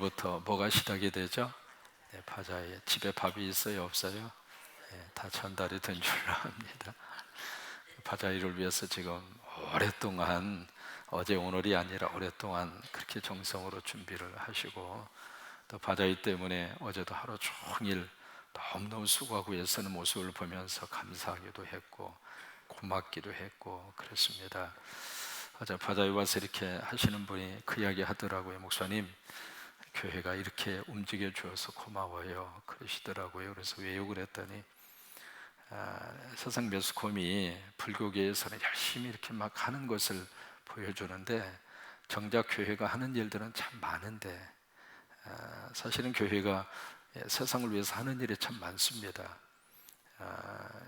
오늘부터 뭐가 시작이 되죠? 네, 바자회. 집에 밥이 있어요, 없어요? 네, 다 전달이 된 줄 압니다. 바자회를 위해서 지금 오랫동안, 어제 오늘이 아니라 오랫동안 그렇게 정성으로 준비를 하시고, 또 바자회 때문에 어제도 하루 종일 너무너무 수고하고 애쓰는 모습을 보면서 감사하기도 했고 고맙기도 했고 그랬습니다. 어제 바자회 와서 이렇게 하시는 분이 그 이야기 하더라고요. 목사님, 교회가 이렇게 움직여 주어서 고마워요 그러시더라고요. 그래서 왜요? 그랬더니 세상 매스컴이 불교계에서는 열심히 이렇게 막 하는 것을 보여주는데 정작 교회가 하는 일들은 참 많은데 사실은 교회가 세상을 위해서 하는 일이 참 많습니다.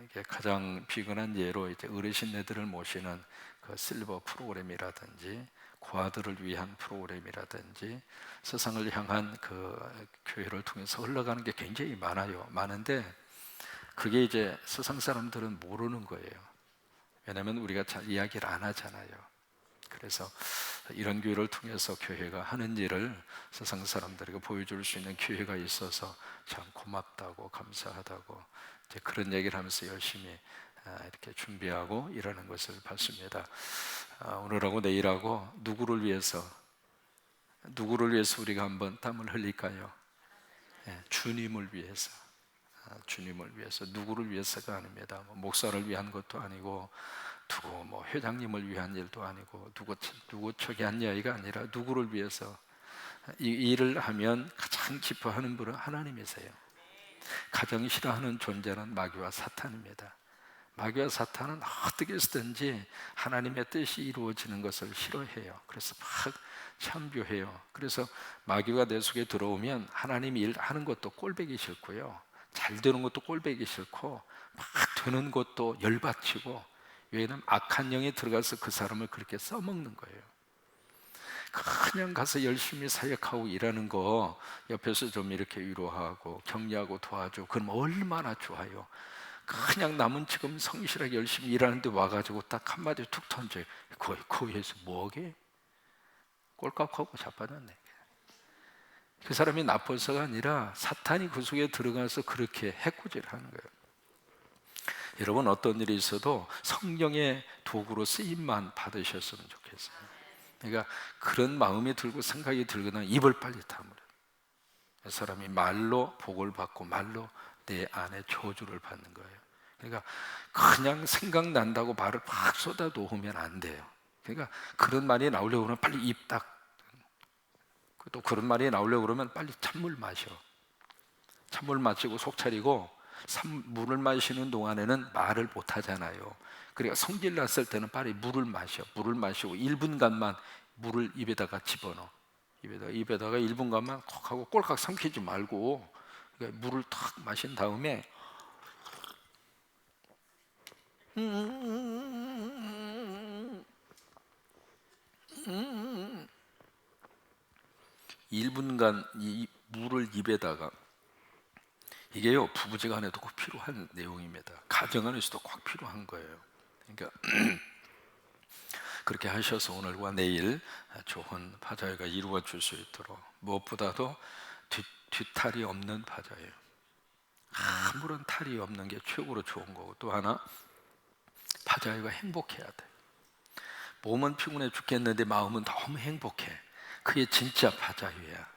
이게 가장 비근한 예로 이제 어르신네들을 모시는 그 실버 프로그램이라든지 고아들을 위한 프로그램이라든지 세상을 향한 그 교회를 통해서 흘러가는 게 굉장히 많은데 그게 이제 세상 사람들은 모르는 거예요. 왜냐하면 우리가 잘 이야기를 안 하잖아요. 그래서 이런 교회를 통해서 교회가 하는 일을 세상 사람들에게 보여줄 수 있는 기회가 있어서 참 고맙다고 감사하다고 이제 그런 얘기를 하면서 열심히 이렇게 준비하고 일하는 것을 봤습니다. 오늘하고 내일하고 누구를 위해서 우리가 한번 땀을 흘릴까요? 주님을 위해서. 주님을 위해서. 누구를 위해서가 아닙니다. 목사를 위한 것도 아니고 누구 회장님을 위한 일도 아니고 누구 척이한 이야기가 아니라 누구를 위해서. 이 일을 하면 가장 기뻐하는 분은 하나님이세요. 가장 싫어하는 존재는 마귀와 사탄입니다. 마귀와 사탄은 어떻게 해서든지 하나님의 뜻이 이루어지는 것을 싫어해요. 그래서 막 참교해요. 그래서 마귀가 내 속에 들어오면 하나님이 일하는 것도 꼴보기 싫고요, 잘 되는 것도 꼴보기 싫고 막 되는 것도 열받치고, 왜냐하면 악한 영이 들어가서 그 사람을 그렇게 써먹는 거예요. 그냥 가서 열심히 사역하고 일하는 거 옆에서 좀 이렇게 위로하고 격려하고 도와주고 그럼 얼마나 좋아요. 그냥 남은 지금 성실하게 열심히 일하는데 와가지고 딱 한마디 툭 던져요. 그 위해서 뭐게? 꼴깍하고 자빠졌네. 그 사람이 나빠서가 아니라 사탄이 그 속에 들어가서 그렇게 해코지를 하는 거예요. 여러분, 어떤 일이 있어도 성령의 도구로 쓰임만 받으셨으면 좋겠어요. 그러니까 그런 마음이 들고 생각이 들거나 입을 빨리 다물어요. 그 사람이 말로 복을 받고 말로 내 안에 저주를 받는 거예요. 그러니까 그냥 생각난다고 말을 막 쏟아 놓으면 안 돼요. 그러니까 그런 말이 나오려고 그러면 빨리 입 딱, 또 그런 말이 나오려고 그러면 빨리 찬물 마셔. 찬물 마시고 속 차리고, 물을 마시는 동안에는 말을 못 하잖아요. 그러니까 성질 났을 때는 빨리 물을 마셔. 물을 마시고 1분간만 물을 입에다가 집어넣어. 입에다가 1분간만 콕 하고 꼴깍 삼키지 말고, 그러니까 물을 탁 마신 다음에 1분간 이 물을 입에다가, 이게요 부부지간에도 꼭 필요한 내용입니다. 가정 안에서도 꼭 필요한 거예요. 그러니까 그렇게 하셔서 오늘과 내일 좋은 바자회가 이루어질 수 있도록, 무엇보다도 뒤탈이 없는 바자회, 아무런 탈이 없는 게 최고로 좋은 거고, 또 하나 바자회가 행복해야 돼. 몸은 피곤해 죽겠는데 마음은 너무 행복해. 그게 진짜 바자회야.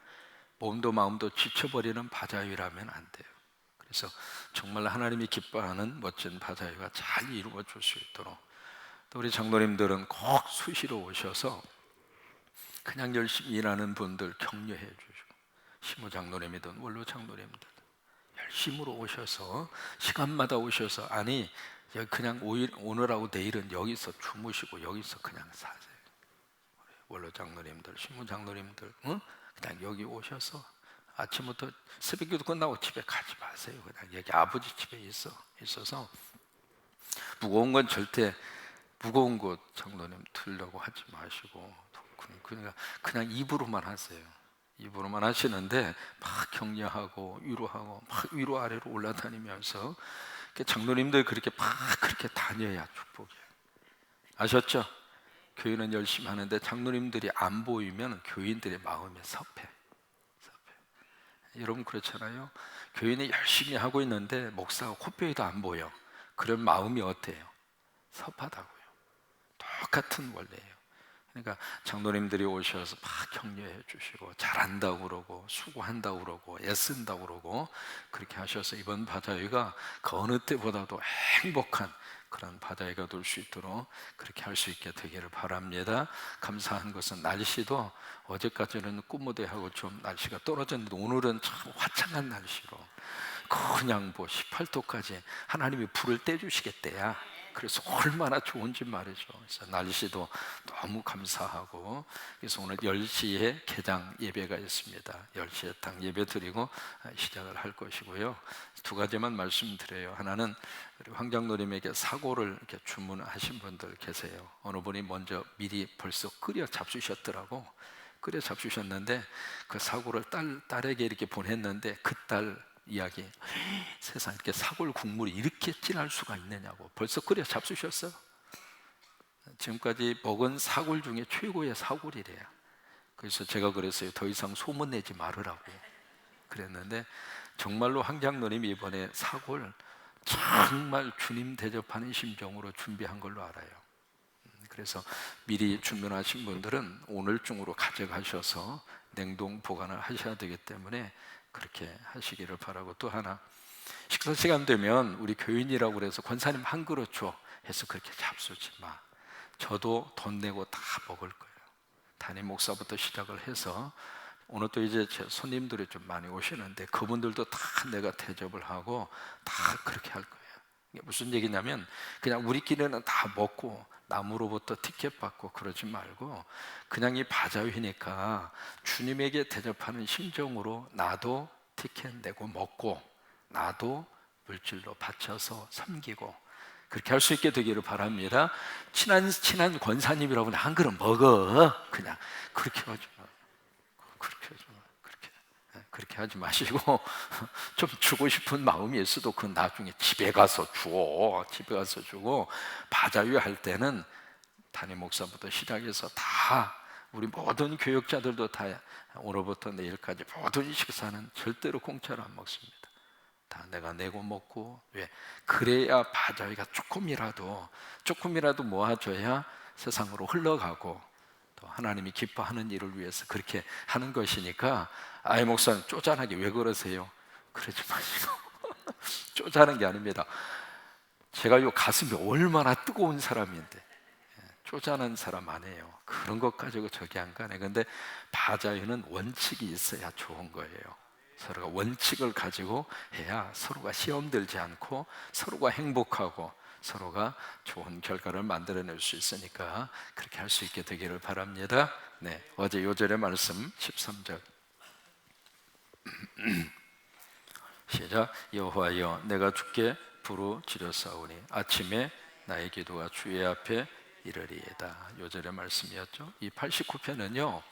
몸도 마음도 지쳐버리는 바자회라면 안 돼요. 그래서 정말 하나님이 기뻐하는 멋진 바자회가 잘 이루어질 수 있도록, 또 우리 장로님들은 꼭 수시로 오셔서 그냥 열심히 일하는 분들 격려해 주시고, 시무 장로님이든 원로 장로님들 열심으로 오셔서 시간마다 오셔서, 아니 그냥 오늘하고 내일은 여기서 주무시고 여기서 그냥 사세요. 원로 장로님들, 시무 장로님들, 그냥 여기 오셔서 아침부터 새벽기도 끝나고 집에 가지 마세요. 그냥 여기 아버지 집에 있어서 무거운 건 절대, 무거운 곳 장로님 들려고 하지 마시고, 그러니까 그냥 입으로만 하세요. 입으로만 하시는데 막 격려하고 위로하고 막 위로 아래로 올라다니면서 장로님들 그렇게 막 그렇게 다녀야 축복이에요. 아셨죠? 교회는 열심히 하는데 장로님들이 안 보이면 교인들의 마음이 섭해. 여러분 그렇잖아요. 교인이 열심히 하고 있는데 목사가 코뼈에도 안 보여. 그런 마음이 어때요? 섭하다고요. 똑같은 원리예요. 그러니까 장로님들이 오셔서 막 격려해 주시고 잘한다고 그러고 수고한다고 그러고 애쓴다고 그러고 그렇게 하셔서 이번 바다회가 그 어느 때보다도 행복한 그런 바다회가 될 수 있도록 그렇게 할 수 있게 되기를 바랍니다. 감사한 것은 날씨도 어제까지는 꿈무대하고 좀 날씨가 떨어졌는데 오늘은 참 화창한 날씨로 그냥 뭐 18도까지 하나님이 불을 떼주시겠대야. 그래서 얼마나 좋은지 말이죠. 그래서 날씨도 너무 감사하고, 그래서 오늘 10시에 개장 예배가 있습니다. 10시에 딱 예배 드리고 시작을 할 것이고요. 두 가지만 말씀드려요. 하나는 우리 황장로님에게 사고를 이렇게 주문하신 분들 계세요. 어느 분이 먼저 미리 벌써 끓여 잡수셨더라고. 끓여 잡수셨는데 그 사고를 딸에게 이렇게 보냈는데 그 딸 이야기, 세상 이렇게 사골 국물이 이렇게 진할 수가 있느냐고. 벌써 끓여 잡수셨어요? 지금까지 먹은 사골 중에 최고의 사골이래요. 그래서 제가 그랬어요. 더 이상 소문내지 말으라고 그랬는데, 정말로 황장로님이 이번에 사골 정말 주님 대접하는 심정으로 준비한 걸로 알아요. 그래서 미리 주문하신 분들은 오늘 중으로 가져가셔서 냉동 보관을 하셔야 되기 때문에 그렇게 하시기를 바라고, 또 하나 식사 시간 되면 우리 교인이라고 그래서 권사님 한 그릇 줘 해서 그렇게 잡수지 마. 저도 돈 내고 다 먹을 거예요. 담임 목사부터 시작을 해서 오늘 또 이제 제 손님들이 좀 많이 오시는데 그분들도 다 내가 대접을 하고 다 그렇게 할 거예요. 이게 무슨 얘기냐면 그냥 우리끼리는 다 먹고 남으로부터 티켓 받고 그러지 말고 그냥 이 바자회니까 주님에게 대접하는 심정으로 나도 티켓 내고 먹고 나도 물질로 바쳐서 섬기고 그렇게 할 수 있게 되기를 바랍니다. 친한 권사님이라고 한 그릇 먹어 그냥 그렇게 하지 마. 그렇게 하지 마시고 좀 주고 싶은 마음이 있어도 그 나중에 집에 가서 줘. 집에 가서 주고, 바자회 할 때는 담임 목사부터 시작해서 다 우리 모든 교역자들도 다 오늘부터 내일까지 모든 식사는 절대로 공짜로 안 먹습니다. 다 내가 내고 먹고. 왜? 그래야 바자회가 조금이라도 모아줘야 세상으로 흘러가고 또 하나님이 기뻐하는 일을 위해서 그렇게 하는 것이니까. 아이 목사님 쪼잔하게 왜 그러세요? 그러지 마시고 쪼잔한 게 아닙니다. 제가 요 가슴이 얼마나 뜨거운 사람인데 쪼잔한 사람 아니에요. 그런 것 가지고 저기 안 가네. 근데 바자회는 원칙이 있어야 좋은 거예요. 서로가 원칙을 가지고 해야 서로가 시험 들지 않고 서로가 행복하고 서로가 좋은 결과를 만들어낼 수 있으니까 그렇게 할 수 있게 되기를 바랍니다. 네, 어제 요절의 말씀 13절 시작. 여호와여 내가 주께 부르짖었사오니 아침에 나의 기도가 주의 앞에 이르리이다. 요절의 말씀이었죠. 이 89편은요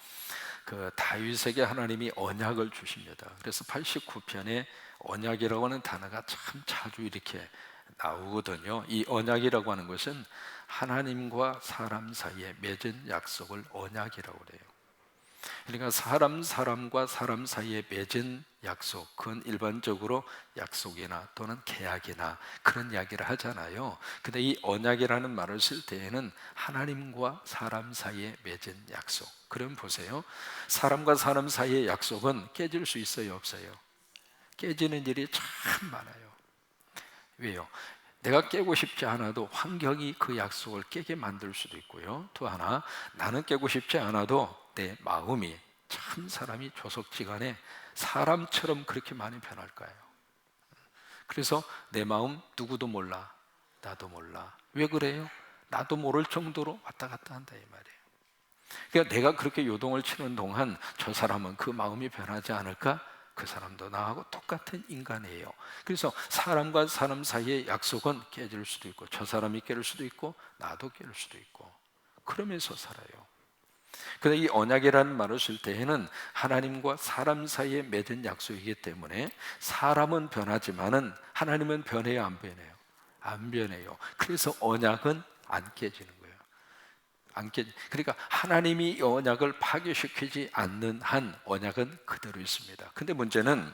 그 다윗에게 하나님이 언약을 주십니다. 그래서 89편에 언약이라고 하는 단어가 참 자주 이렇게 나오거든요. 이 언약이라고 하는 것은 하나님과 사람 사이에 맺은 약속을 언약이라고 그래요. 그러니까 사람과 사람 사이에 맺은 약속, 그건 일반적으로 약속이나 또는 계약이나 그런 이야기를 하잖아요. 근데 이 언약이라는 말을 쓸 때에는 하나님과 사람 사이에 맺은 약속. 그럼 보세요. 사람과 사람 사이의 약속은 깨질 수 있어요, 없어요? 깨지는 일이 참 많아요. 왜요? 내가 깨고 싶지 않아도 환경이 그 약속을 깨게 만들 수도 있고요. 또 하나, 나는 깨고 싶지 않아도 내 마음이, 참 사람이 조석지간에 사람처럼 그렇게 많이 변할까요? 그래서 내 마음 누구도 몰라, 나도 몰라. 왜 그래요? 나도 모를 정도로 왔다 갔다 한다 이 말이에요. 그러니까 내가 그렇게 요동을 치는 동안 저 사람은 그 마음이 변하지 않을까? 그 사람도 나하고 똑같은 인간이에요. 그래서 사람과 사람 사이의 약속은 깨질 수도 있고 저 사람이 깨질 수도 있고 나도 깨질 수도 있고 그러면서 살아요. 그런데 이 언약이라는 말을 쓸 때에는 하나님과 사람 사이에 맺은 약속이기 때문에 사람은 변하지만은 하나님은 변해요, 안 변해요? 안 변해요. 그래서 언약은 안 깨지는 거예요. 그러니까 하나님이 이 언약을 파괴시키지 않는 한 언약은 그대로 있습니다. 근데 문제는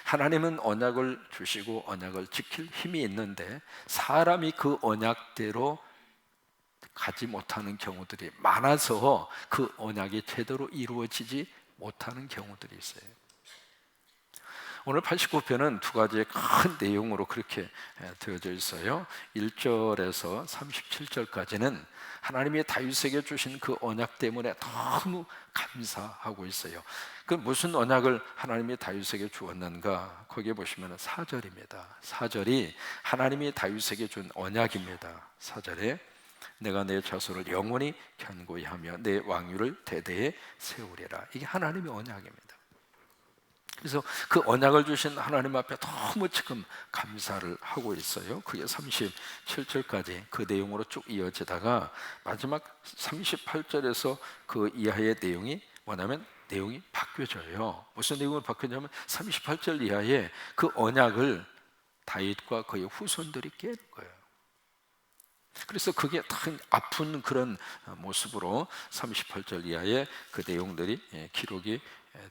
하나님은 언약을 주시고 언약을 지킬 힘이 있는데 사람이 그 언약대로 가지 못하는 경우들이 많아서 그 언약이 제대로 이루어지지 못하는 경우들이 있어요. 오늘 89편은 두 가지의 큰 내용으로 그렇게 되어져 있어요. 1절에서 37절까지는 하나님이 다윗에게 주신 그 언약 때문에 너무 감사하고 있어요. 그 무슨 언약을 하나님이 다윗에게 주었는가? 거기에 보시면 4절입니다. 4절이 하나님이 다윗에게 준 언약입니다. 4절에 내가 내 자손을 영원히 견고히 하며 내 왕위를 대대에 세우리라. 이게 하나님의 언약입니다. 그래서 그 언약을 주신 하나님 앞에 너무 지금 감사를 하고 있어요. 그게 37절까지 그 내용으로 쭉 이어지다가 마지막 38절에서 그 이하의 내용이 뭐냐면 내용이 바뀌어져요. 무슨 내용으로 바뀌었냐면 38절 이하에 그 언약을 다윗과 그의 후손들이 깨는 거예요. 그래서 그게 참 아픈 그런 모습으로 38절 이하의 그 내용들이 기록이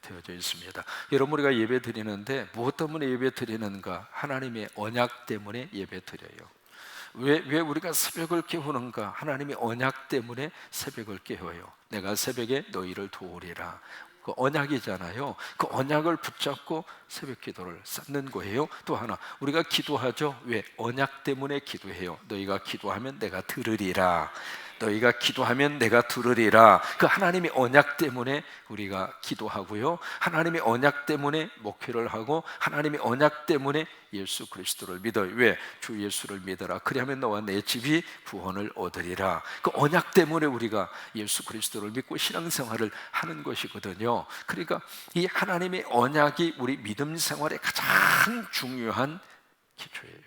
되어져 있습니다. 여러분, 우리가 예배 드리는데 무엇 때문에 예배 드리는가? 하나님의 언약 때문에 예배 드려요. 왜 우리가 새벽을 깨우는가? 하나님의 언약 때문에 새벽을 깨워요. 내가 새벽에 너희를 도우리라. 그 언약이잖아요. 그 언약을 붙잡고 새벽 기도를 쌓는 거예요. 또 하나, 우리가 기도하죠. 왜? 언약 때문에 기도해요. 너희가 기도하면 내가 들으리라. 너희가 기도하면 내가 들으리라. 그 하나님의 언약 때문에 우리가 기도하고요, 하나님의 언약 때문에 목회를 하고, 하나님의 언약 때문에 예수 그리스도를 믿어요. 왜? 주 예수를 믿어라. 그리하면 너와 내 집이 구원을 얻으리라. 그 언약 때문에 우리가 예수 그리스도를 믿고 신앙생활을 하는 것이거든요. 그러니까 이 하나님의 언약이 우리 믿음 생활의 가장 중요한 기초예요.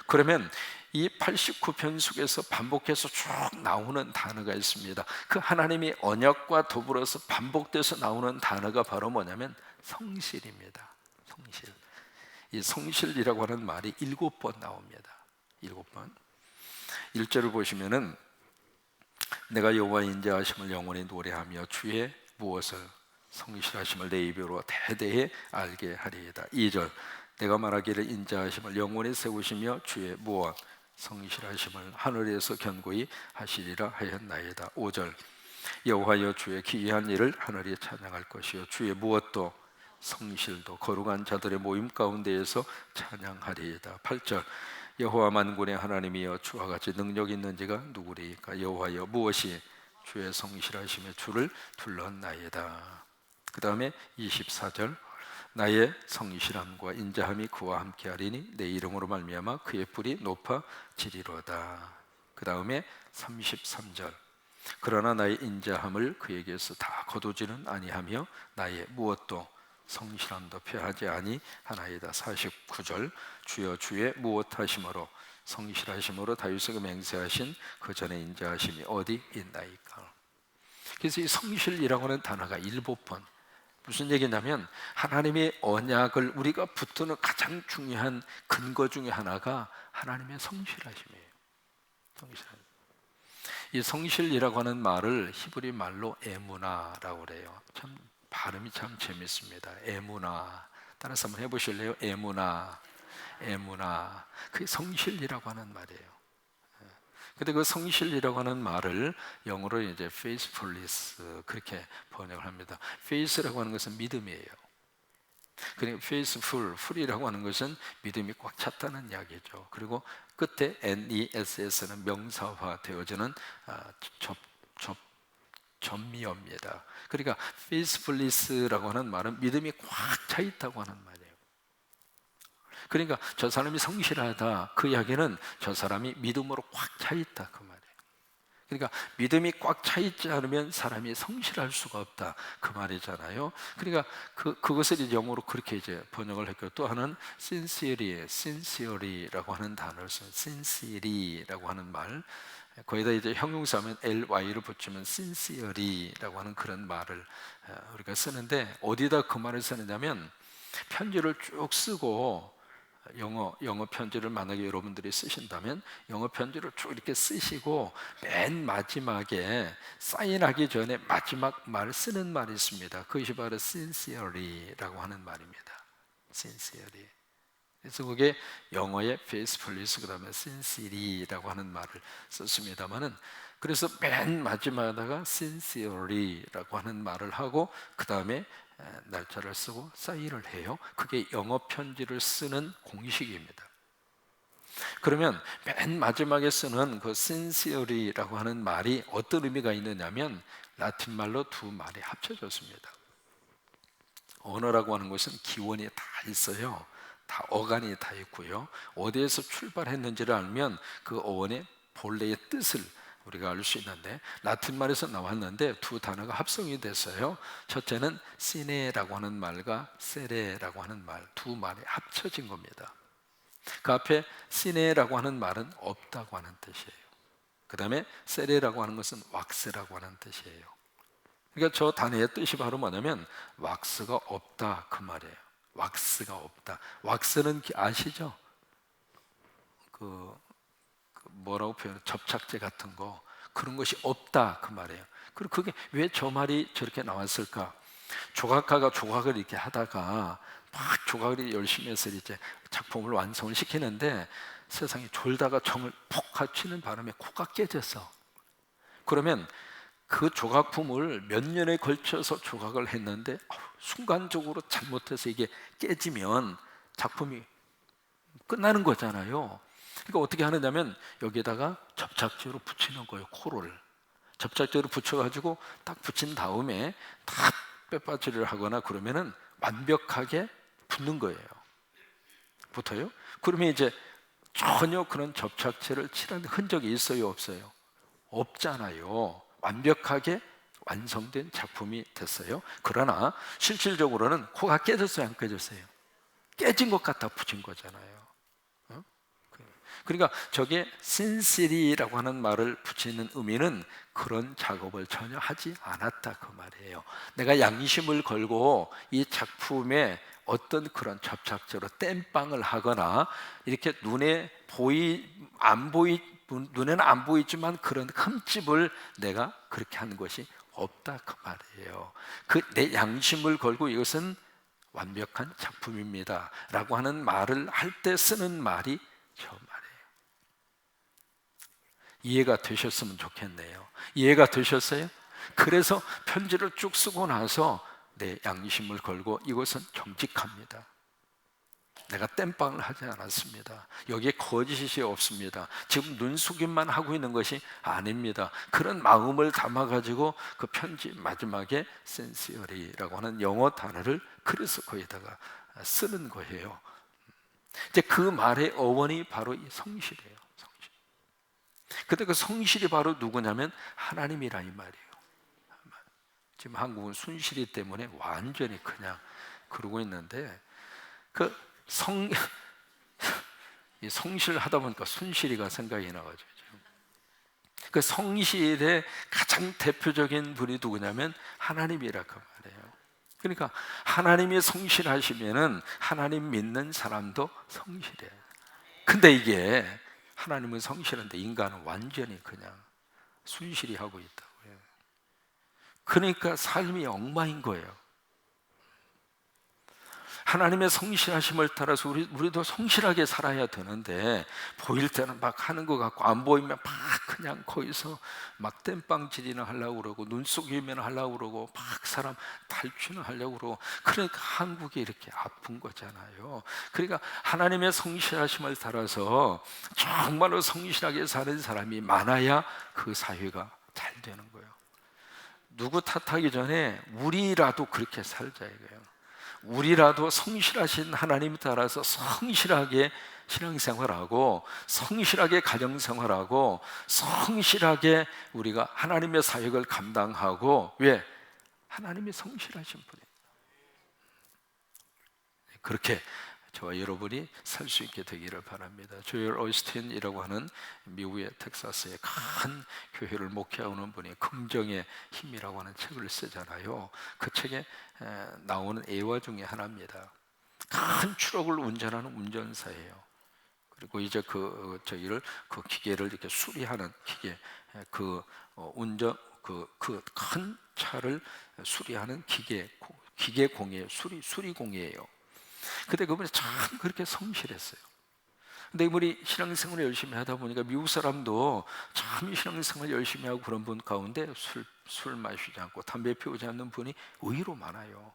그러면 이 89편 속에서 반복해서 쭉 나오는 단어가 있습니다. 그 하나님의 언약과 더불어서 반복돼서 나오는 단어가 바로 뭐냐면 성실입니다. 성실. 이 성실이라고 하는 말이 7번 나옵니다. 7번. 1절을 보시면은 내가 여호와의 인자하심을 영원히 노래하며 주의 무엇을 성실하심을 내 입으로 대대히 알게 하리이다. 2절 내가 말하기를 인자하심을 영원히 세우시며 주의 무엇 성실하심을 하늘에서 견고히 하시리라 하였나이다. 5절 여호와여 주의 기이한 일을 하늘이 찬양할 것이요 주의 무엇도 성실도 거룩한 자들의 모임 가운데에서 찬양하리이다. 8절 여호와 만군의 하나님이여 주와 같이 능력 있는 자가 누구리까? 여호와여 무엇이 주의 성실하심의 주를 둘렀나이다. 그 다음에 24절 나의 성실함과 인자함이 그와 함께하리니 내 이름으로 말미암아 그의 뿔이 높아지리로다. 그 다음에 33절 그러나 나의 인자함을 그에게서 다 거두지는 아니하며 나의 무엇도 성실함도 패하지 아니하나이다. 49절 주여 주의 무엇 하심으로 성실하심으로 다윗에게 맹세하신 그 전에 인자하심이 어디 있나이까? 그래서 이 성실이라고 하는 단어가 7번. 무슨 얘기냐면 하나님의 언약을 우리가 붙드는 가장 중요한 근거 중에 하나가 하나님의 성실하심이에요. 성실하심. 이 성실이라고 하는 말을 히브리 말로 에무나라고 그래요. 참 발음이 참 재밌습니다. 에무나. 따라서 한번 해보실래요? 에무나. 에무나. 그게 성실이라고 하는 말이에요. 근데 그 성실이라고 하는 말을 영어로 이제 faithfulness 그렇게 번역을 합니다. faith라고 하는 것은 믿음이에요. 그러니까 faithful, ful이라고 하는 것은 믿음이 꽉 찼다는 이야기죠. 그리고 끝에 ness는 명사화 되어지는 전미어입니다. 그러니까 faithfulness라고 하는 말은 믿음이 꽉 차 있다고 하는 말이에요. 그러니까 저 사람이 성실하다 그 이야기는 저 사람이 믿음으로 꽉 차 있다 그 말이에요. 그러니까 믿음이 꽉 차 있지 않으면 사람이 성실할 수가 없다 그 말이잖아요. 그러니까 그것을 이제 영어로 그렇게 이제 번역을 했고, 또 하나는 sincerely라고 하는 단어를 써요. sincerely라고 하는 말, 거기다 이제 형용사면 ly를 붙이면 sincerely라고 하는 그런 말을 우리가 쓰는데, 어디다 그 말을 쓰느냐면 편지를 쭉 쓰고 영어 편지를 만약에 여러분들이 쓰신다면 영어 편지를 쭉 이렇게 쓰시고 맨 마지막에 사인하기 전에 마지막 말 쓰는 말이 있습니다. 그것이 바로 sincerely라고 하는 말입니다. sincerely. 그래서 그게 영어의 faithfulness 그다음에 sincerely라고 하는 말을 썼습니다만은, 그래서 맨 마지막에다가 sincerely라고 하는 말을 하고 그 다음에 날짜를 쓰고 사인을 해요. 그게 영어 편지를 쓰는 공식입니다. 그러면 맨 마지막에 쓰는 그 sincerely라고 하는 말이 어떤 의미가 있느냐면 라틴 말로 두 말이 합쳐졌습니다. 언어라고 하는 것은 기원이 다 있어요. 다 어간이 다 있고요. 어디에서 출발했는지를 알면 그 어원의 본래의 뜻을 우리가 알 수 있는데, 라틴 말에서 나왔는데 두 단어가 합성이 됐어요. 첫째는 시네라고 하는 말과 세레라고 하는 말, 두 말이 합쳐진 겁니다. 그 앞에 시네라고 하는 말은 없다고 하는 뜻이에요. 그 다음에 세레라고 하는 것은 왁스라고 하는 뜻이에요. 그러니까 저 단어의 뜻이 바로 뭐냐면 왁스가 없다 그 말이에요. 왁스가 없다. 왁스는 아시죠? 뭐라고 표현해? 접착제 같은 거, 그런 것이 없다 그 말이에요. 그리고 그게 왜 저 말이 저렇게 나왔을까? 조각가가 조각을 이렇게 하다가 막 조각을 열심히 해서 이제 작품을 완성을 시키는데 세상에 졸다가 정을 푹 갖추는 바람에 코가 깨졌어. 그러면 그 조각품을 몇 년에 걸쳐서 조각을 했는데 순간적으로 잘못해서 이게 깨지면 작품이 끝나는 거잖아요. 그러니까 어떻게 하느냐면 여기에다가 접착제로 붙이는 거예요. 코를 접착제로 붙여가지고 딱 붙인 다음에 다 빼빠지를 하거나 그러면은 완벽하게 붙는 거예요. 붙어요? 그러면 이제 전혀 그런 접착제를 칠한 흔적이 있어요, 없어요? 없잖아요. 완벽하게 완성된 작품이 됐어요. 그러나 실질적으로는 코가 깨졌어요, 안 깨졌어요? 깨진 것 같아 붙인 거잖아요. 그러니까 저게 sincere라고 하는 말을 붙이는 의미는 그런 작업을 전혀 하지 않았다 그 말이에요. 내가 양심을 걸고 이 작품에 어떤 그런 접착제로 땜빵을 하거나 이렇게 눈에는 안 보이지만 그런 흠집을 내가 그렇게 하는 것이 없다 그 말이에요. 그 내 양심을 걸고 이것은 완벽한 작품입니다 라고 하는 말을 할 때 쓰는 말이 저 말이에요. 이해가 되셨으면 좋겠네요. 이해가 되셨어요? 그래서 편지를 쭉 쓰고 나서 내 양심을 걸고 이것은 정직합니다. 내가 땜빵을 하지 않았습니다. 여기에 거짓이 없습니다. 지금 눈속임만 하고 있는 것이 아닙니다. 그런 마음을 담아가지고 그 편지 마지막에 sincerely라고 하는 영어 단어를 그래서 거기다가 쓰는 거예요. 이제 그 말의 어원이 바로 이 성실이에요. 성실. 근데 그 성실이 바로 누구냐면 하나님이라 이 말이에요. 지금 한국은 순실이 때문에 완전히 그냥 그러고 있는데 이 성실을 하다 보니까 순실이가 생각이 나가지고 그 성실의 가장 대표적인 분이 누구냐면 하나님이라 그 말이에요. 그러니까 하나님이 성실하시면은 하나님 믿는 사람도 성실해요. 근데 이게 하나님은 성실한데 인간은 완전히 그냥 순실히 하고 있다고요. 그러니까 삶이 엉망인 거예요. 하나님의 성실하심을 따라서 우리도 성실하게 살아야 되는데 보일 때는 막 하는 것 같고 안 보이면 막 그냥 거기서 막 땜빵질이나 하려고 그러고 눈속이면 하려고 그러고 막 사람 탈취나 하려고 그러고 그러니까 한국이 이렇게 아픈 거잖아요. 그러니까 하나님의 성실하심을 따라서 정말로 성실하게 사는 사람이 많아야 그 사회가 잘 되는 거예요. 누구 탓하기 전에 우리라도 그렇게 살자 이거예요. 우리라도 성실하신 하나님 따라서 성실하게 신앙생활하고 성실하게 가정생활하고 성실하게 우리가 하나님의 사역을 감당하고 왜? 하나님이 성실하신 분이에요. 그렇게 저와 여러분이 살 수 있게 되기를 바랍니다. 조엘 오스틴이라고 하는 미국의 텍사스의 큰 교회를 목회하는 분이 긍정의 힘이라고 하는 책을 쓰잖아요. 그 책에 나오는 애화 중에 하나입니다. 큰 트럭을 운전하는 운전사예요. 그리고 이제 저희를 그 기계를 이렇게 수리하는 기계, 운전 그 큰 차를 수리하는 기계공이에요. 수리공이에요. 근데 그분이 참 그렇게 성실했어요. 근데 이분이 신앙생활을 열심히 하다 보니까 미국 사람도 참 신앙생활 열심히 하고 그런 분 가운데 술 마시지 않고 담배 피우지 않는 분이 의외로 많아요.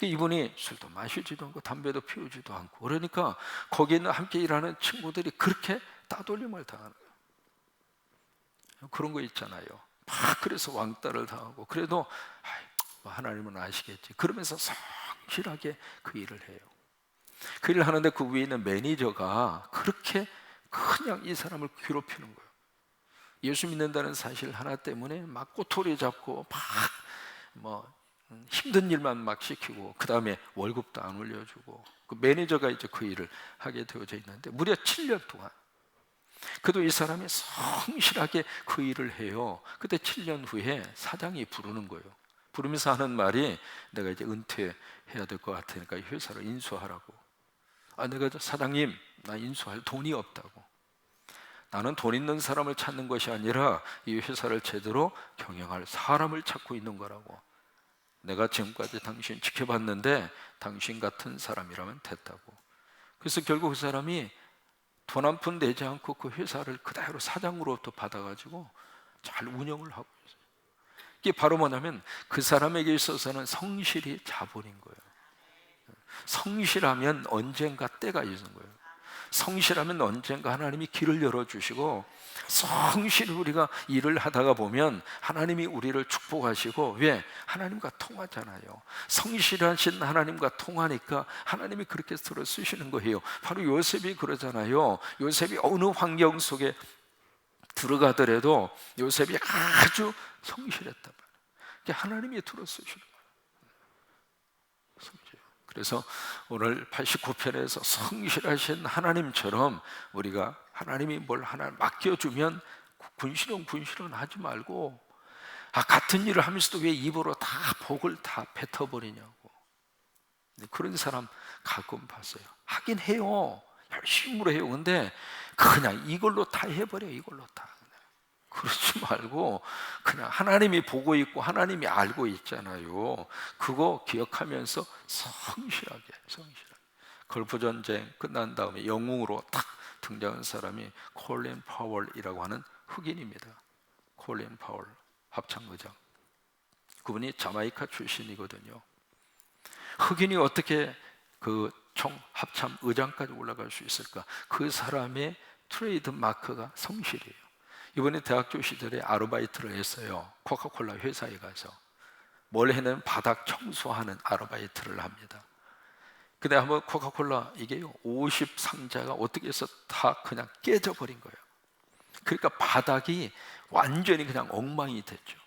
이분이 술도 마시지도 않고 담배도 피우지도 않고, 그러니까 거기 있는 함께 일하는 친구들이 그렇게 따돌림을 당하는 거예요. 그런 거 있잖아요. 막 그래서 왕따를 당하고, 그래도 하나님은 아시겠지 그러면서 성실하게 그 일을 해요. 그 일을 하는데 그 위에 있는 매니저가 그렇게 그냥 이 사람을 괴롭히는 거예요. 예수 믿는다는 사실 하나 때문에 막 꼬투리 잡고 막 힘든 일만 막 시키고, 그 다음에 월급도 안 올려주고, 그 매니저가 이제 그 일을 하게 되어져 있는데 무려 7년 동안 그래도 이 사람이 성실하게 그 일을 해요. 그때 7년 후에 사장이 부르는 거예요. 부르면서 하는 말이, 내가 이제 은퇴해야 될 것 같으니까 회사를 인수하라고. 내가 사장님, 나 인수할 돈이 없다고. 나는 돈 있는 사람을 찾는 것이 아니라 이 회사를 제대로 경영할 사람을 찾고 있는 거라고. 내가 지금까지 당신 지켜봤는데 당신 같은 사람이라면 됐다고. 그래서 결국 그 사람이 돈 한 푼 내지 않고 그 회사를 그대로 사장으로부터 받아가지고 잘 운영을 하고 있어요. 이게 바로 뭐냐면 그 사람에게 있어서는 성실이 자본인 거예요. 성실하면 언젠가 때가 있는 거예요. 성실하면 언젠가 하나님이 길을 열어주시고, 성실히 우리가 일을 하다가 보면 하나님이 우리를 축복하시고, 왜? 하나님과 통하잖아요. 성실하신 하나님과 통하니까 하나님이 그렇게 들어 쓰시는 거예요. 바로 요셉이 그러잖아요. 요셉이 어느 환경 속에 들어가더라도 요셉이 아주 성실했단 말이에요. 하나님이 들어 쓰시는 거예요. 그래서 오늘 89편에서 성실하신 하나님처럼 우리가 하나님이 뭘 하나 맡겨주면 군시렁 하지 말고, 같은 일을 하면서도 왜 입으로 다 복을 다 뱉어버리냐고. 그런 사람 가끔 봤어요. 하긴 해요. 열심히 해요. 근데 그냥 이걸로 다 해버려. 이걸로 다. 그러지 말고 그냥 하나님이 보고 있고 하나님이 알고 있잖아요. 그거 기억하면서 성실하게. 걸프 전쟁 끝난 다음에 영웅으로 딱 등장한 사람이 콜린 파월이라고 하는 흑인입니다. 콜린 파월, 합창의장. 그분이 자마이카 출신이거든요. 흑인이 어떻게 그 총 합참 의장까지 올라갈 수 있을까? 그 사람의 트레이드 마크가 성실이에요. 이번에 대학교 시절에 아르바이트를 했어요. 코카콜라 회사에 가서 뭘 했냐면 바닥 청소하는 아르바이트를 합니다. 근데 한번 코카콜라 이게요 50상자가 어떻게 해서 다 그냥 깨져버린 거예요. 그러니까 바닥이 완전히 그냥 엉망이 됐죠.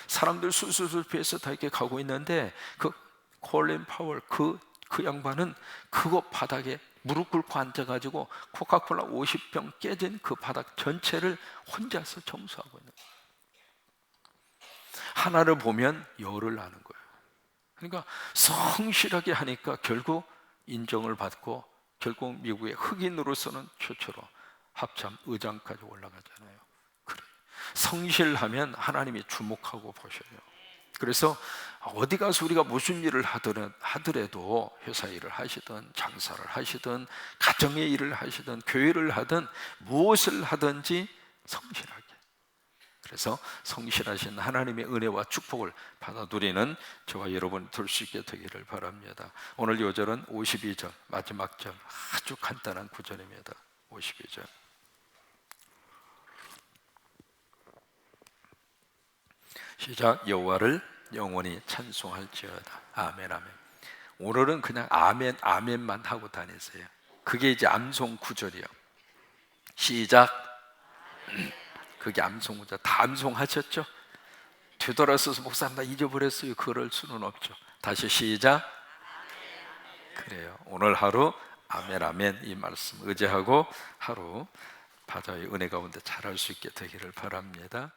사람들 술술술 피해서 다 이렇게 가고 있는데 그 콜린 파월 그 양반은 그거 바닥에 무릎 꿇고 앉아가지고 코카콜라 50병 깨진 그 바닥 전체를 혼자서 청소하고 있는 거예요. 하나를 보면 열을 나는 거예요. 그러니까 성실하게 하니까 결국 인정을 받고, 결국 미국의 흑인으로서는 최초로 합참 의장까지 올라가잖아요. 그래. 성실하면 하나님이 주목하고 보셔요. 그래서 어디 가서 우리가 무슨 일을 하더라도 회사 일을 하시든 장사를 하시든 가정의 일을 하시든 교회를 하든 무엇을 하든지 성실하게. 그래서 성실하신 하나님의 은혜와 축복을 받아 누리는 저와 여러분 될 수 있게 되기를 바랍니다. 오늘 요절은 52절 마지막 절 아주 간단한 구절입니다. 52절 시작. 여호와를 영원히 찬송할지어다. 아멘 아멘. 오늘은 그냥 아멘 아멘만 하고 다니세요. 그게 이제 암송 구절이요. 시작. 그게 암송 구절. 다 암송하셨죠? 되돌아서서 목사님 나 잊어버렸어요. 그럴 수는 없죠. 다시 시작. 그래요. 오늘 하루 아멘 아멘 이 말씀 의지하고 하루 바다의 은혜 가운데 잘할 수 있게 되기를 바랍니다.